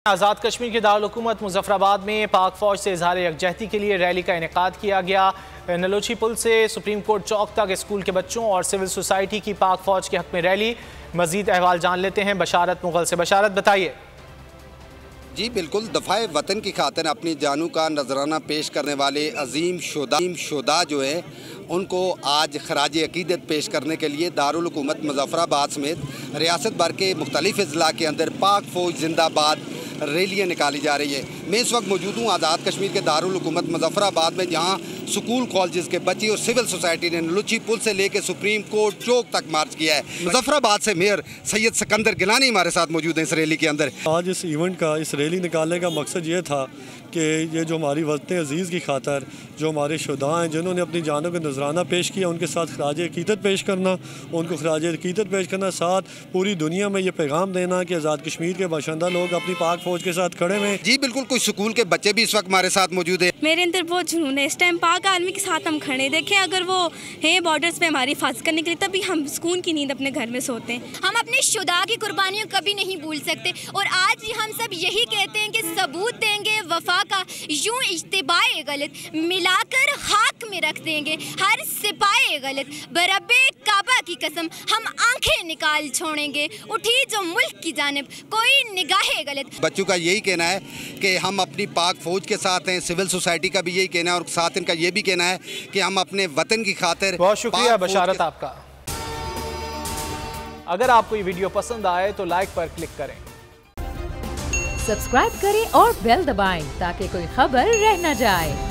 आज़ाद कश्मीर के दारुल हुकूमत मुजफ्फराबाद में पाक फौज से इजहार यकजहती के लिए रैली का इनेकाद किया गया। नलोची पुल से सुप्रीम कोर्ट चौक तक स्कूल के बच्चों और सिविल सोसाइटी की पाक फौज के हक में रैली। मजीद अहवाल जान लेते हैं बशारत मुगल से। बशारत बताइए। जी बिल्कुल, दफ़ाए वतन की खातिर अपनी जानों का नजराना पेश करने वाले अजीम शुदा जो है उनको आज खराज अकीदत पेश करने के लिए दारुल हुकूमत मुजफ्फराबाद समेत रियासत भर के मुख्तलिफ अजला के अंदर पाक फौज जिंदाबाद रैलियाँ निकाली जा रही है। मैं इस वक्त मौजूद हूँ आज़ाद कश्मीर के दारुल हुकूमत मुजफ्फराबाद में, जहाँ स्कूल कॉलेज के बच्चे और सिविल सोसाइटी ने नलोची पुल से लेकर सुप्रीम कोर्ट चौक तक मार्च किया है। मुजफ्फराबाद से मेयर सैयद सिकंदर गिलानी हमारे साथ मौजूद हैं इस रैली के अंदर। आज इस इवेंट का, इस रैली निकालने का मकसद ये था कि ये जो हमारी वतन अज़ीज़ की खातर जो हमारे शुदा हैं जिन्होंने अपनी जानों का नजराना पेश किया, उनके साथ खराज अकीदत पेश करना, उनको खराज अकीदत पेश करना, साथ पूरी दुनिया में ये पैगाम देना कि आज़ाद कश्मीर के बाशिंदा लोग अपनी पाक फौज के साथ खड़े हैं। जी बिल्कुल, कुछ स्कूल के बच्चे भी इस वक्त हमारे साथ मौजूद है। मेरे अंदर बहुत जुनून है, इस टाइम पाक आर्मी के साथ हम खड़े देखें, अगर वो हैं बॉर्डर्स पे हमारी हिफाजत करने के लिए, तभी हम सुकून की नींद अपने घर में सोते हैं। हम अपने शुदा की कुर्बानियों कभी नहीं भूल सकते और आज हम सब यही कहते हैं कि सबूत देंगे वफा का, यूं इज्तिबाए गलत मिलाकर खाक में रख देंगे हर सिपाही गलत। बरब्बे काबा की कसम हम आंखें निकाल छोड़ेंगे, उठी जो मुल्क की जानिब कोई निगाहे गलत। बच्चों का यही कहना है कि हम अपनी पाक फौज के साथ हैं, सिविल सोसाइटी का भी यही कहना है और साथ इनका ये भी कहना है कि हम अपने वतन की खातिर। बहुत शुक्रिया बशारत आपका। अगर आपको ये वीडियो पसंद आए तो लाइक पर क्लिक करें, सब्सक्राइब करें और बेल दबाएं ताकि कोई खबर रह न जाए।